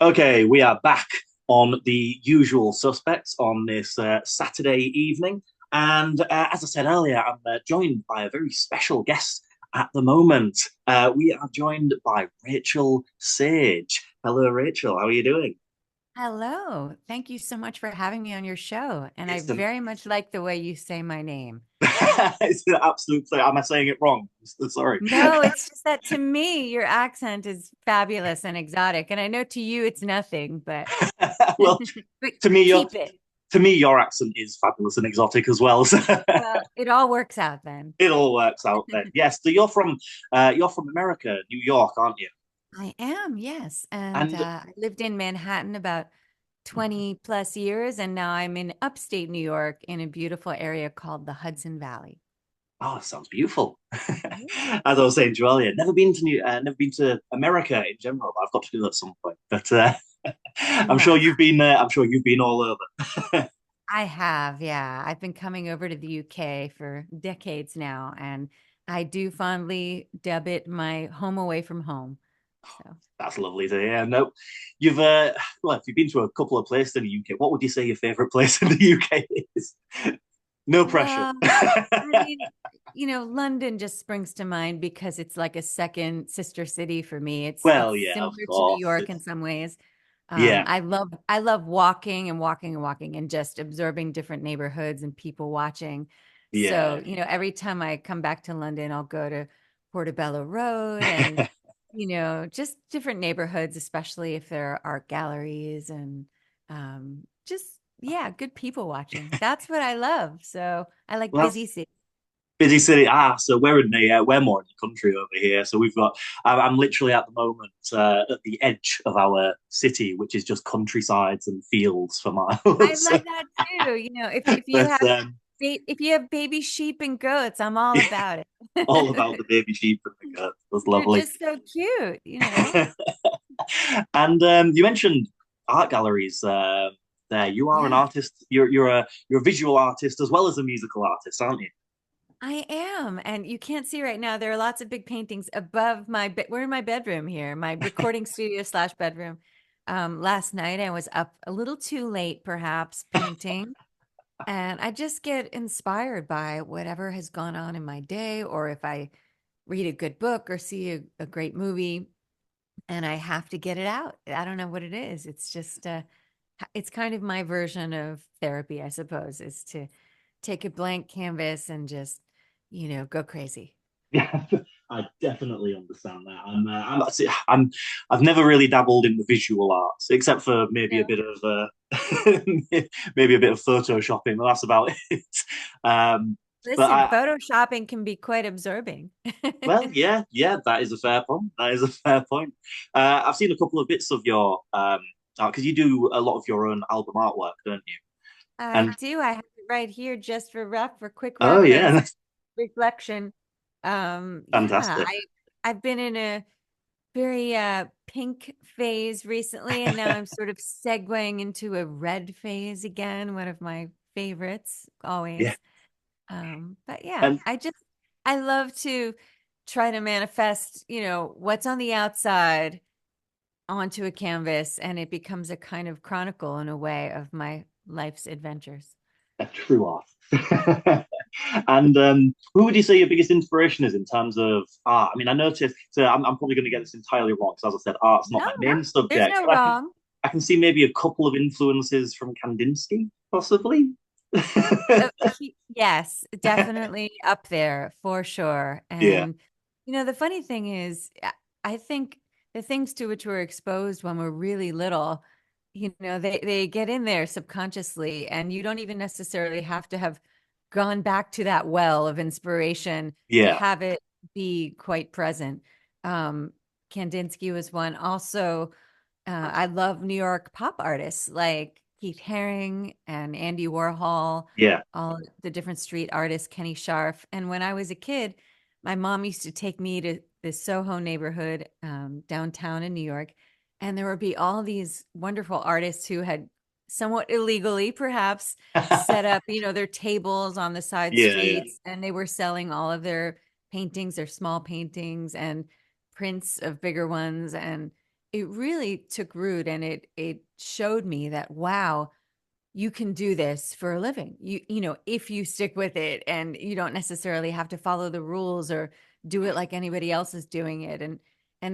Okay, we are back on the usual suspects on this Saturday evening. And as I said earlier, I'm joined by a very special guest at the moment. We are joined by Rachel Sage. Hello, Rachel. How are you doing? Hello. Thank you so much for having me on your show. And I It's an, very much like the way you say my name. it's an absolute pleasure. Am I saying it wrong? Sorry. No, it's just that to me, your accent is fabulous and exotic. And I know to you it's nothing, but Well, but to me, your keep it. to me, your accent is fabulous and exotic as well. So Well, it all works out then. it all works out then. Yes. So you're from America, New York, aren't you? I am, yes. And And I lived in Manhattan about 20 plus years, and now I'm in upstate New York in a beautiful area called the Hudson Valley. oh, it sounds beautiful. Yeah. As I was saying to you earlier, never been to America in general. But I've got to do that at some point. But You must. I'm sure you've been all over. I have, yeah. I've been coming over to the UK for decades now, and I do fondly dub it my home away from home. So, That's lovely to hear. No, you've well, if you've been to a couple of places in the UK, what would you say your favourite place in the UK is? No pressure. well, I mean, London just springs to mind because it's like a second sister city for me. It's Well, yeah, of similar to New course. York in some ways. Yeah, I love walking and walking and walking and just observing different neighborhoods and people watching. yeah. So, every time I come back to London, I'll go to Portobello Road and, just different neighborhoods, especially if there are art galleries and just, yeah, good people watching. That's what I love. So I like Well, busy cities. busy city. So we're more in the country over here. So we've got. I'm literally at the moment at the edge of our city, which is just countrysides and fields for I miles. love that too. If you But have if you have baby sheep and goats, I'm all yeah, about all about it. the baby sheep and the goats. That's They're lovely. just so cute. And you mentioned art galleries. There, you are an Yeah, artist. You're a visual artist as well as a musical artist, aren't you? I am. And you can't see right now. There are lots of big paintings above my bed. We're in my bedroom here, my recording studio slash bedroom. Last night I was up a little too late, perhaps, painting. And I just get inspired by whatever has gone on in my day, or if I read a good book or see a great movie and I have to get it out. I don't know what it is. It's just it's kind of my version of therapy, I suppose, is to take a blank canvas and just, go crazy. Yeah, I definitely understand that. I've never really dabbled in the visual arts, except for maybe a No. bit of maybe a bit of photoshopping. But that's about it. But Listen, photoshopping can be quite absorbing. well, yeah, that is a fair point. That is a fair point. I've seen a couple of bits of your because you do a lot of your own album artwork, don't you? I And do. I have it right here just for quick oh yeah, reference, that's reflection. Yeah, fantastic. I've been in a very pink phase recently, and now I'm sort of segueing into a red phase again, one of my favorites Yeah, always. But yeah, and I love to try to manifest, what's on the outside onto a canvas, and it becomes a kind of chronicle in a way of my life's adventures. a true art. And who would you say your biggest inspiration is in terms of art? I mean, I noticed. So I'm probably going to get this entirely wrong because, as I said, art's not No, my no, main there's subject. no But wrong. I can see maybe a couple of influences from Kandinsky, possibly. Yes, definitely up there for sure. Yeah, And the funny thing is, I think the things to which we're exposed when we're really little, they get in there subconsciously, and you don't even necessarily have to have gone back to that well of inspiration to yeah, have it be quite present. Um, Kandinsky was one. Also, I love New York pop artists like Keith Haring and Andy Warhol, yeah. all the different street artists, Kenny Scharf. And when I was a kid, my mom used to take me to the Soho neighborhood downtown in New York. And there would be all these wonderful artists who had somewhat illegally, perhaps, set up, their tables on the side Yeah, yeah. streets, and they were selling all of their paintings, their small paintings, and prints of bigger ones. And it really took root, and it showed me that, wow, you can do this for a living. You know, if you stick with it and you don't necessarily have to follow the rules or do it like anybody else is doing it. And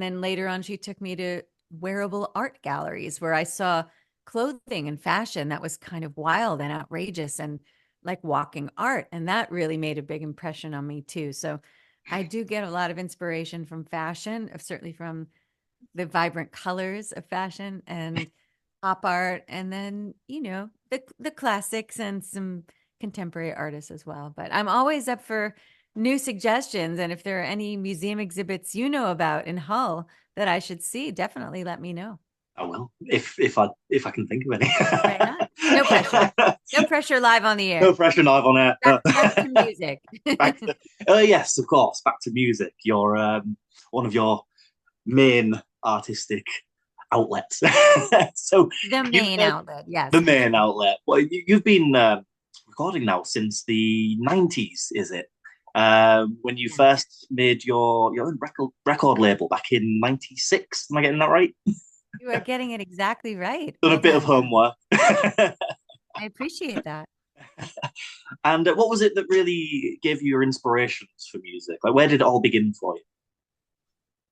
then later on she took me to wearable art galleries where I saw clothing and fashion that was kind of wild and outrageous and like walking art. And that really made a big impression on me too. So I do get a lot of inspiration from fashion, certainly from the vibrant colors of fashion and pop art, and then the classics and some contemporary artists as well. But I'm always up for new suggestions, and if there are any museum exhibits you know about in Hull that I should see, definitely let me know. I will, if I can think of any. Right on. No pressure. No pressure live on the No air. pressure, live on air. Back to music. Back to, yes, of course, back to music. You're one of your main artistic outlets. So The you've main outlet, the yes, for main sure. outlet. Well, you've been recording now since the 90s, is it? When you Yes. first made your own record label back in '96. Am I getting that right? You are getting it exactly right. Done a Well bit of done. homework. I appreciate that. And what was it that really gave you your inspirations for music? Like, where did it all begin for you?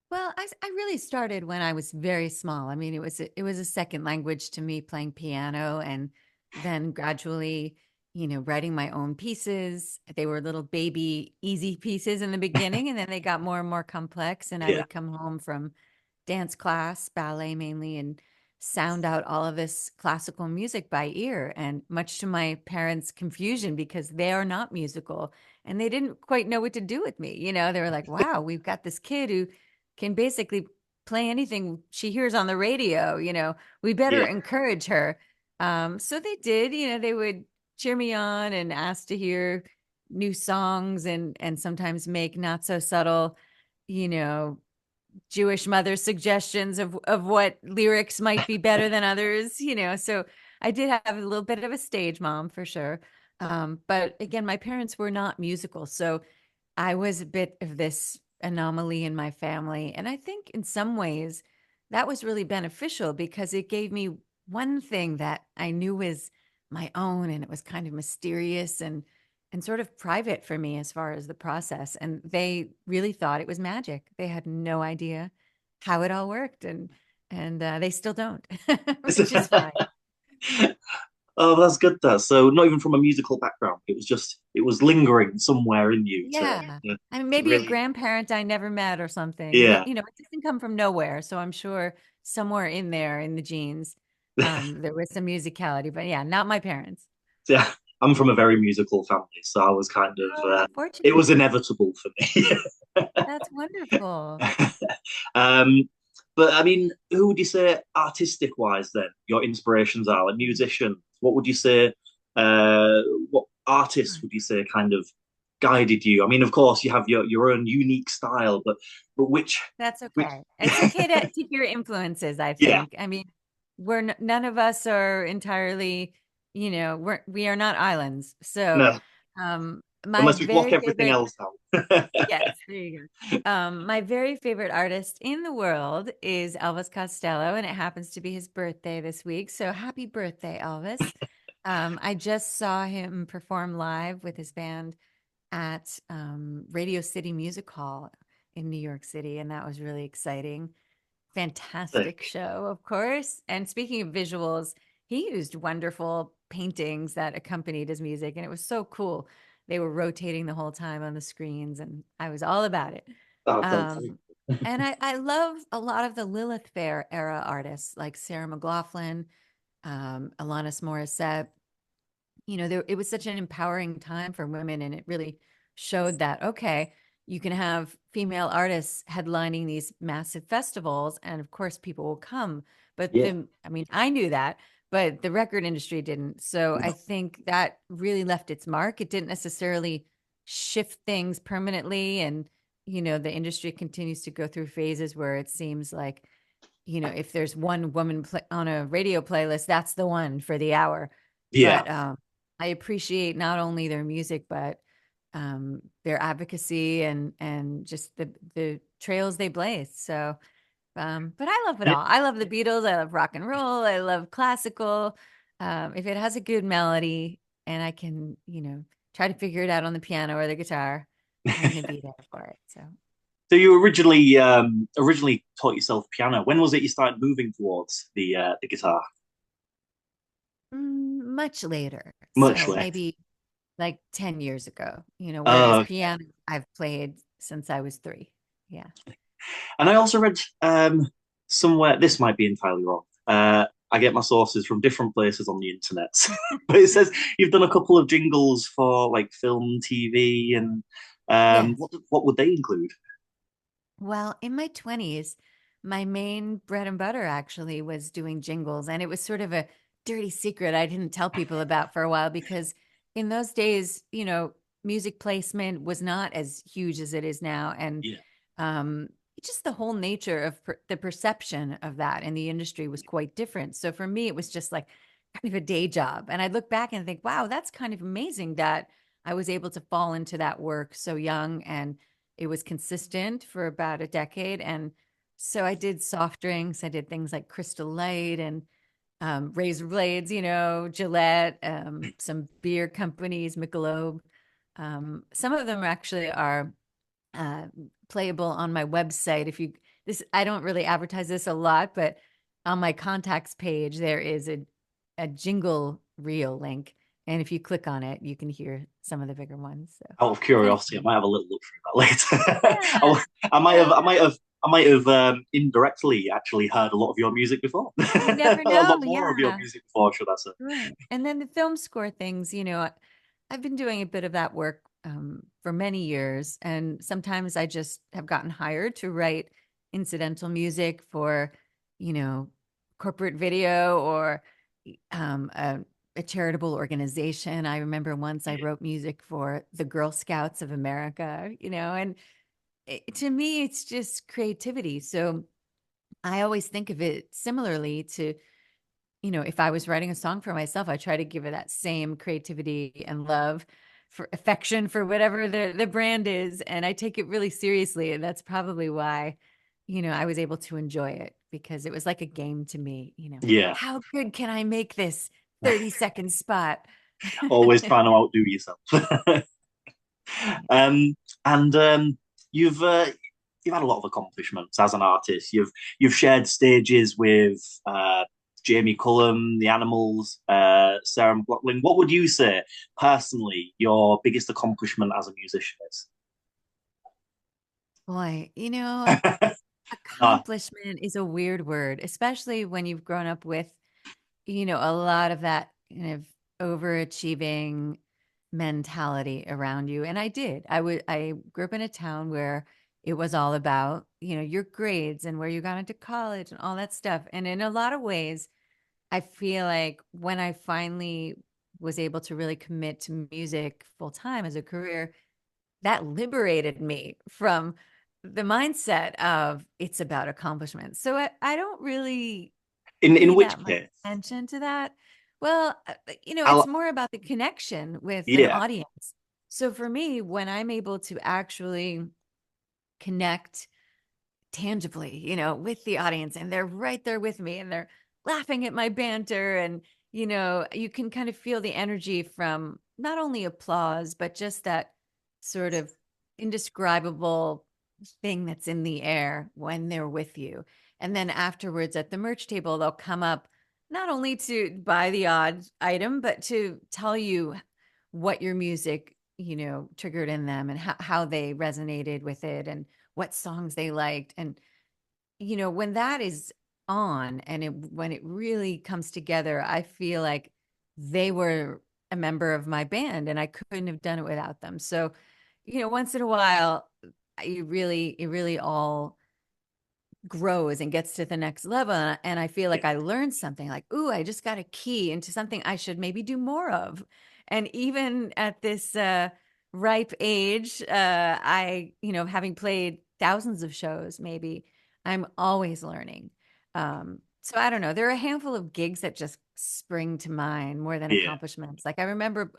Well, I really started when I was very small. I mean, it was a second language to me, playing piano, and then gradually, writing my own pieces. They were little baby easy pieces in the beginning, and then they got more and more complex. And I Yeah, would come home from dance class, ballet mainly, and sound out all of this classical music by ear. And much to my parents' confusion, because they are not musical and they didn't quite know what to do with me. They were like, wow, we've got this kid who can basically play anything she hears on the radio. We better yeah, encourage her. So they did. They would cheer me on and ask to hear new songs, and sometimes make not so subtle, you know Jewish mother suggestions of what lyrics might be better than others. So I did have a little bit of a stage mom for sure. But again, my parents were not musical, so I was a bit of this anomaly in my family. And I think in some ways that was really beneficial, because it gave me one thing that I knew was my own, and it was kind of mysterious and sort of private for me as far as the process. And they really thought it was magic. They had no idea how it all worked, and they still don't, which is fine. Oh, that's good. That so not even from a musical background. It was lingering somewhere in you Yeah. I mean, to maybe a really, grandparent I never met or something. yeah. It doesn't come from nowhere. So I'm sure somewhere in there in the genes, there was some musicality, but yeah, not my parents. Yeah, I'm from a very musical family, so I was kind of Oh, how it fortunate. was inevitable for me. That's wonderful. um, but I mean, who would you say artistic wise then your inspirations are? Like musicians, what would you say? Uh, what artists would you say kind of guided you? I mean, of course, you have your own unique style, but That's which okay. It's okay to hear influences, I yeah, think. I mean, none of us are entirely, we are not islands. So, no, my unless we block very everything favorite, else out. yes, there you go. My very favorite artist in the world is Elvis Costello, and it happens to be his birthday this week. So happy birthday, Elvis. I just saw him perform live with his band at Radio City Music Hall in New York City, and that was really exciting. Fantastic Sick. show, of course. And speaking of visuals, he used wonderful paintings that accompanied his music, and it was so cool. They were rotating the whole time on the screens, and I was all about it. Oh, don't tell me. Um, and I love a lot of the Lilith Fair era artists like Sarah McLachlan, Alanis Morissette. It was such an empowering time for women, and it really showed that, okay, you can have female artists headlining these massive festivals, and of course people will come. But Yeah. I mean, I knew that, but the record industry didn't. So I No. think that really left its mark. It didn't necessarily shift things permanently. And the industry continues to go through phases where it seems like, if there's one woman on a radio playlist, that's the one for the hour. Yeah. But I appreciate not only their music, but their advocacy and just the trails they blaze. So But I love it all. I love the Beatles. I love rock and roll. I love classical. If it has a good melody and I can, try to figure it out on the piano or the guitar, I'm gonna be there for it. So So you originally taught yourself piano. When was it you started moving towards the guitar? much later. Much So later. maybe like 10 years ago, whereas Oh, piano I've played since I was 3. Yeah. and I also read somewhere, this might be entirely wrong. I get my sources from different places on the internet, but it says you've done a couple of jingles for like film, TV, and Yes. what would they include? Well, in my 20s, my main bread and butter actually was doing jingles. And it was sort of a dirty secret I didn't tell people about for a while because in those days, music placement was not as huge as it is now. And Yeah, um, just the whole nature of the perception of that in the industry was quite different. So for me, it was just like kind of a day job. And I look back and think, wow, that's kind of amazing that I was able to fall into that work so young and it was consistent for about a decade. And so I did soft drinks. I did things like Crystal Light and razor blades, Gillette, some beer companies, Michelob. Some of them actually are uh, playable on my website. If you this, I don't really advertise this a lot, but on my contacts page there is a jingle reel link, and if you click on it, you can hear some of the bigger ones. So out of kind of curiosity, I fun. might have a little look through that later. Yeah, I might have, yeah. indirectly actually heard a lot of your music before, You never a know. lot more of your Yeah. music before, should I say? Right. And then the film score things, I've been doing a bit of that work for many years. And sometimes I just have gotten hired to write incidental music for, you know, corporate video or um, a, a charitable organization. I remember once I Yeah, wrote music for the Girl Scouts of America, and to me, it's just creativity. So I always think of it similarly to if I was writing a song for myself, I try to give it that same creativity and love for affection for whatever the brand is. And I take it really seriously. And that's probably why, I was able to enjoy it because it was like a game to me, yeah. how good can I make this 30-second spot? Always trying to outdo yourself. Yeah. um, and you've you've had a lot of accomplishments as an artist. You've shared stages with Jamie Cullum, the Animals, Sarah McLachlan. What would you say personally your biggest accomplishment as a musician is? Boy, Ah, accomplishment is a weird word, especially when you've grown up with a lot of that kind of overachieving mentality around you. And I did. I grew up in a town where it was all about, your grades and where you got into college and all that stuff. And in a lot of ways, I feel like when I finally was able to really commit to music full time as a career, that liberated me from the mindset of it's about accomplishment. So I don't really in pay which that much case? attention to that. Well, it's I'll, more about the connection with an yeah, audience. So for me, when I'm able to actually connect tangibly, with the audience and they're right there with me and they're laughing at my banter and you can kind of feel the energy from not only applause but just that sort of indescribable thing that's in the air when they're with you. And then afterwards at the merch table they'll come up not only to buy the odd item but to tell you what your music triggered in them and how they resonated with it and what songs they liked. And when that is on and when it really comes together, I feel like they were a member of my band and I couldn't have done it without them. So once in a while it really all grows and gets to the next level, and I feel yeah, like I learned something, like, ooh, I just got a key into something I should maybe do more of. And even at this ripe age, I having played thousands of shows, maybe I'm always learning. So I don't know, there are a handful of gigs that just spring to mind more than yeah. accomplishments. Like I remember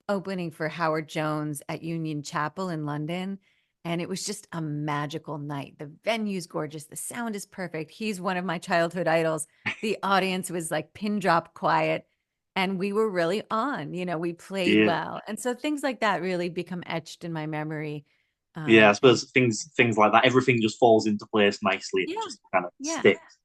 opening for Howard Jones at Union Chapel in London. And it was just a magical night. The venue's gorgeous. The sound is perfect. He's one of my childhood idols. The audience was like pin drop quiet. And we were really on, we played Yeah. well. And so things like that really become etched in my memory. Yeah, I And suppose things like that, everything just falls into place nicely and it yeah, just kind of yeah. sticks.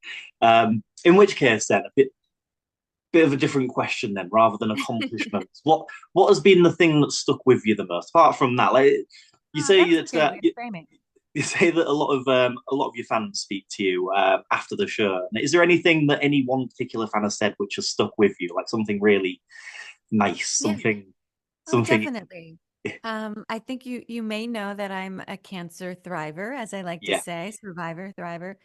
In which case, then bit of a different question then, rather than accomplishments. What has been the thing that stuck with you the most? Apart from that, like you Oh, say that's a that great way to frame it. you say that a lot of your fans speak to you after the show. Is there anything that any one particular fan has said which has stuck with you, like something really nice, Yeah. Oh, something? definitely. I think you may know that I'm a cancer thriver, as I like to Yeah, say, survivor, thriver.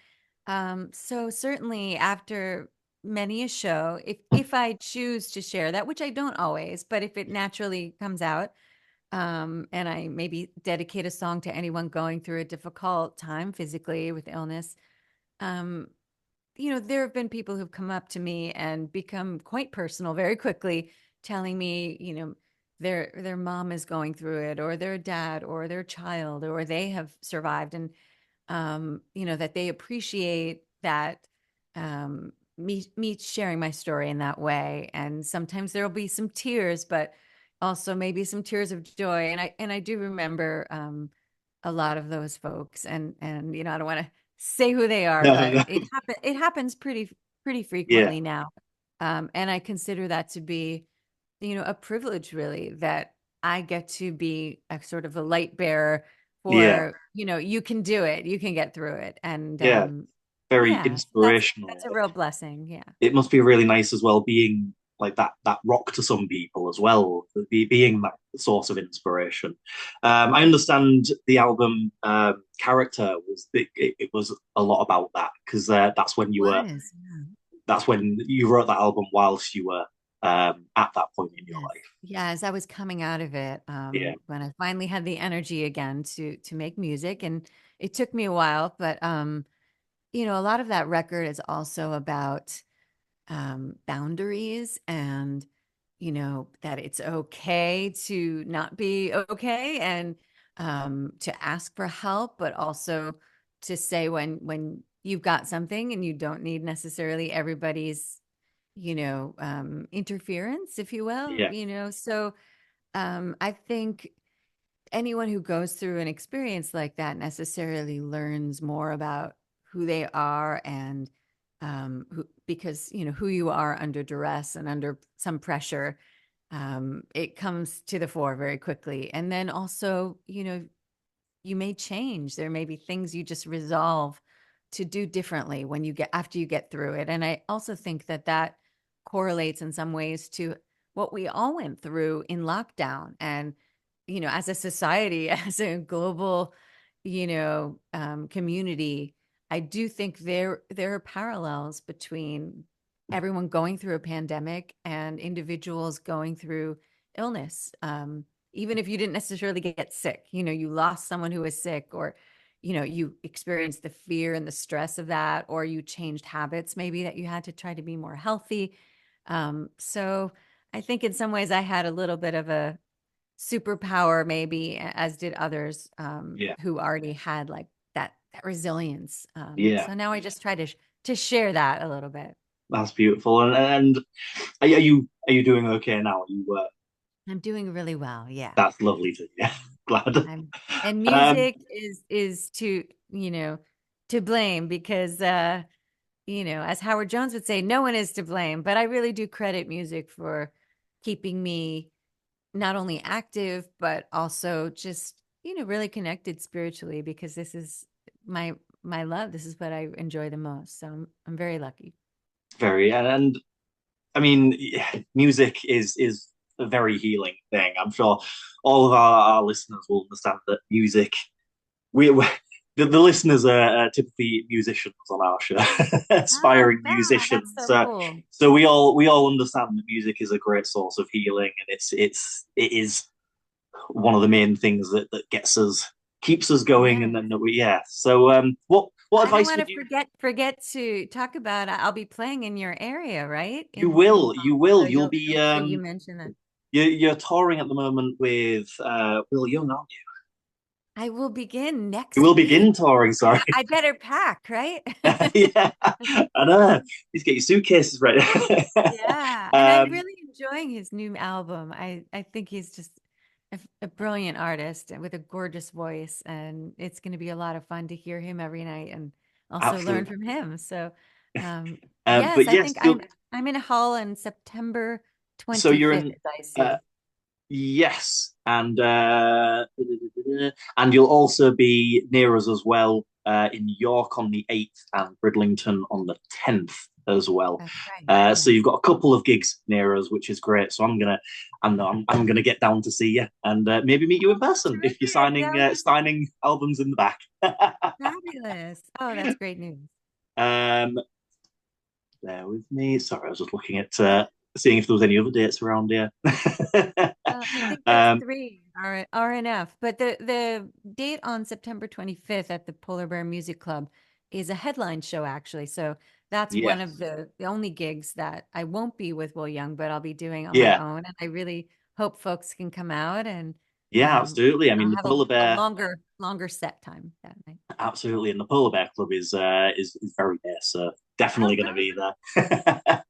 So certainly after many a show, if I choose to share that, which I don't always, but if it naturally comes out, and I maybe dedicate a song to anyone going through a difficult time physically with illness, um, there have been people who've come up to me and become quite personal very quickly, telling me, their mom is going through it, or their dad, or their child, or they have survived, and that they appreciate that, me sharing my story in that way. And sometimes there will be some tears, but also maybe some tears of joy. And I do remember a lot of those folks, and I don't want to say who they are, no, but no, it happens pretty yeah, frequently now. And I consider that to be, a privilege, really, that I get to be a sort of a light bearer yeah, for, you can do it, you can get through it. And yeah. Very yeah, so that's inspirational. a real blessing. Yeah. It must be really nice as well being like that rock to some people as well, being that source of inspiration. I understand the album character it was a lot about that because Was. that's when you wrote that album whilst you were at that point in your Yes. life. Yeah, as I was coming out of it, Yeah, when I finally had the energy again to make music, and it took me a while, but a lot of that record is also about boundaries, and that it's okay to not be okay, and to ask for help, but also to say when you've got something and you don't need necessarily everybody's interference, if you will, yeah, so I think anyone who goes through an experience like that necessarily learns more about who they are, and because who you are under duress and under some pressure, it comes to the fore very quickly. And then also, you may change. There may be things you just resolve to do differently when you get after you get through it. And I also think that that correlates in some ways to what we all went through in lockdown. And as a society, as a global, community, I do think there are parallels between everyone going through a pandemic and individuals going through illness. Even if you didn't necessarily get sick, you lost someone who was sick, or you experienced the fear and the stress of that, or you changed habits maybe that you had to try to be more healthy. So I think in some ways I had a little bit of a superpower, maybe, as did others, yeah, who already had like that resilience. yeah. So now I just try to share that a little bit. That's beautiful. And are you doing okay now? Are you I'm doing really well. Yeah. that's lovely to hear. Glad. I'm and Um, music is to blame, because as Howard Jones would say, no one is to blame, but I really do credit music for keeping me not only active but also just really connected spiritually, because this is my love. This is what I enjoy the most. So I'm very lucky. very and I mean, yeah, music is a very healing thing. I'm sure all of our listeners will understand that music. We the listeners are typically musicians on our show, Oh, aspiring wow, that's musicians. so cool. So we all understand that music is a great source of healing, and it is one of the main things that gets us keeps us going, and Yeah. then yeah. So what I don't advice want would to you? forget to talk about, I'll be playing in your area, right? In You so will, you'll be you'll see, you mentioned that. you're touring at the moment with Will Young, aren't you? I will begin You next will week. begin touring, sorry. I better pack, right? Yeah, I know. Please get your suitcases ready. Yeah, and I'm um, really enjoying his new album. I think he's just a brilliant artist and with a gorgeous voice, and it's going to be a lot of fun to hear him every night and also learn absolutely. from him. So, But yes, I yes, think I'm in a Hull on September so you're 25th, in. as I Uh, see. Yes, and you'll also be near us as well in York on the 8th and Bridlington on the 10th as well. That's right. So Yes. you've got a couple of gigs near us, which is great. So I'm gonna get down to see you and maybe meet you in Oh, person if you're terrific. That would be signing albums in the back. fabulous. Oh, that's great news. um, Bear with me. Sorry, I was just looking at seeing if there was any other dates around here. I think there's um, three RNF, but the date on September 25th at the Polar Bear Music Club is a headline show actually. So that's one of yes, the only gigs that I won't be with Will Young, but I'll be doing on my yeah. own. And I really hope folks can come out and Yeah, absolutely. I mean, I'll the have polar a bear, longer set time that night. absolutely, and the polar bear club is very near, so Oh, definitely going to great. be there.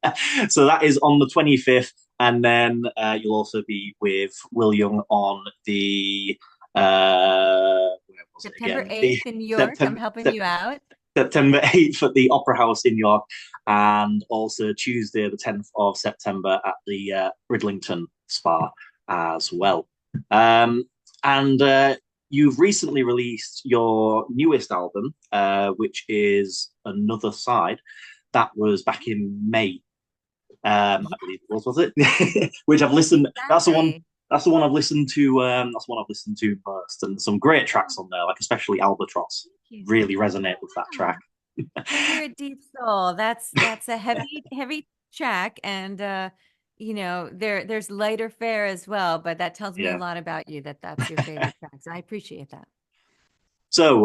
So that is on the 25th, and then you'll also be with Will Young on the where was it September again? The 8th in New York. I'm September helping you out. September 8th at the Opera House in York, and also Tuesday the 10th of September at the Bridlington Spa as well. Um, and you've recently released your newest album, which is Another Side. That was back in May, I Yeah, believe it was it? Which I've listened. That's the one. exactly. That's the one I've listened to. That's the one I've listened to most, and some great tracks on there, like especially Albatross. Thank you. Really resonate Oh, with that wow. track. Well, you're a deep soul. That's a heavy track, and there's lighter fare as well. But that tells me a Yeah. lot about you that that's your favorite track. So I appreciate that. So,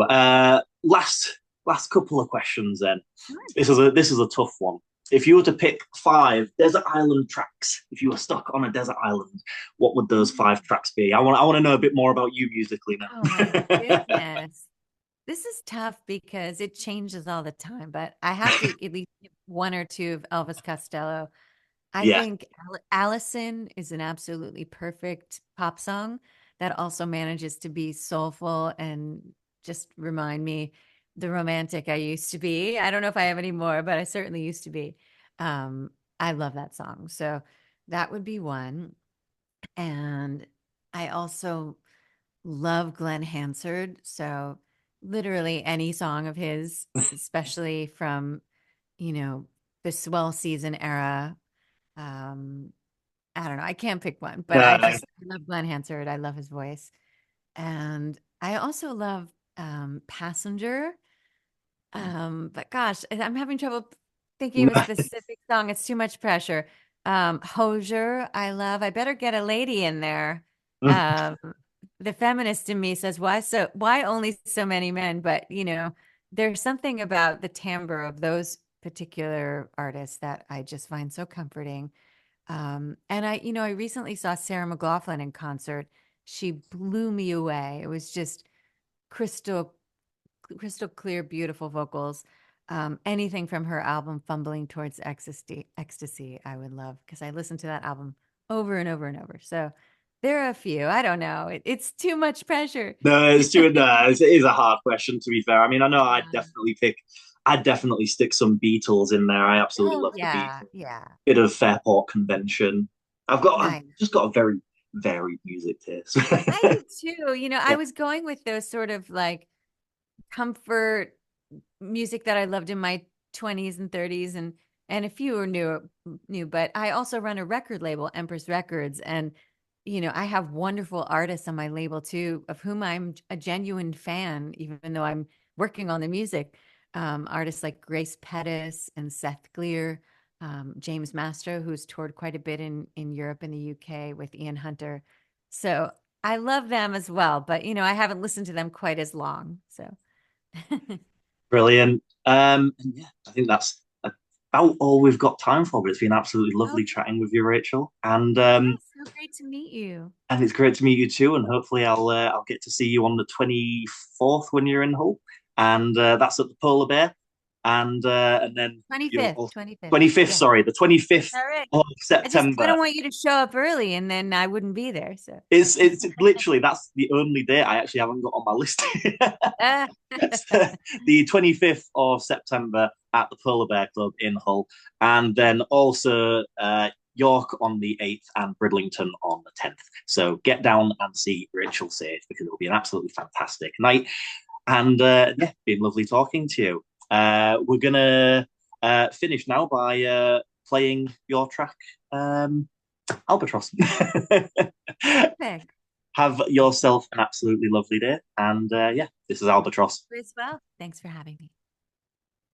last couple of questions then. Sure. This is a tough one. If you were to pick five desert island tracks, if you were stuck on a desert island, what would those five Mm. tracks be? I want to know a bit more about you musically Oh my now. goodness. This is tough because it changes all the time, but I have to at least give one or two of Elvis Costello. I Yeah, think Allison is an absolutely perfect pop song that also manages to be soulful and just remind me the romantic I used to be. I don't know if I have any more, but I certainly used to be. Um, I love that song. So that would be one. And I also love Glenn Hansard. So literally any song of his, especially from, you know, the swell season era. Um, I don't know. I can't pick one, but no, I love Glenn Hansard. I love his voice. And I also love Passenger. But gosh, I'm having trouble thinking of a specific song. It's too much pressure. Hosier, I love. I better get a lady in there. Um, the feminist in me says, why only so many men? But there's something about the timbre of those particular artists that I just find so comforting. And I recently saw Sarah McLachlan in concert. She blew me away. It was just crystal, crystal clear, beautiful vocals. Anything from her album "Fumbling Towards Ecstasy," I would love because I listened to that album over and over and over. So there are a few. I don't know. It's too much pressure. it's too no, it is a hard question to be fair. I mean, I know Yeah. I'd definitely stick some Beatles in there. I absolutely Oh love the yeah, Beatles. yeah. Bit of Fairport Convention. I've Nice. just got a very varied music taste. I do too. I Yeah. was going with those sort of like comfort music that I loved in my 20s and 30s and a few are new, but I also run a record label, Empress Records, and I have wonderful artists on my label too, of whom I'm a genuine fan, even though I'm working on the music. Artists like Grace Pettis and Seth Gleer, James Mastro, who's toured quite a bit in Europe and the UK with Ian Hunter. So I love them as well, but I haven't listened to them quite as long. So Brilliant. And yeah, I think that's about all we've got time for, but it's been absolutely lovely Okay. chatting with you, Rachel. Yeah, so great to meet you. And it's great to meet you too. And hopefully, I'll get to see you on the 24th when you're in Hull, and that's at the Polar Bear, and then you'll 25th, 25th. 25th. Yeah. Sorry, the 25th All right. of I September. don't want you to show up early and then I wouldn't be there. So, It's literally that's the only date I actually haven't got on my list. ah, The 25th of September at the Polar Bear Club in Hull, and then also York on the 8th and Bridlington on the 10th. So get down and see Rachel Sage because it will be an absolutely fantastic night. And yeah, been lovely talking to you. We're going to finish now by playing your track, Albatross. perfect. Have yourself an absolutely lovely day. And yeah, this is Albatross. You as well. Thanks for having me.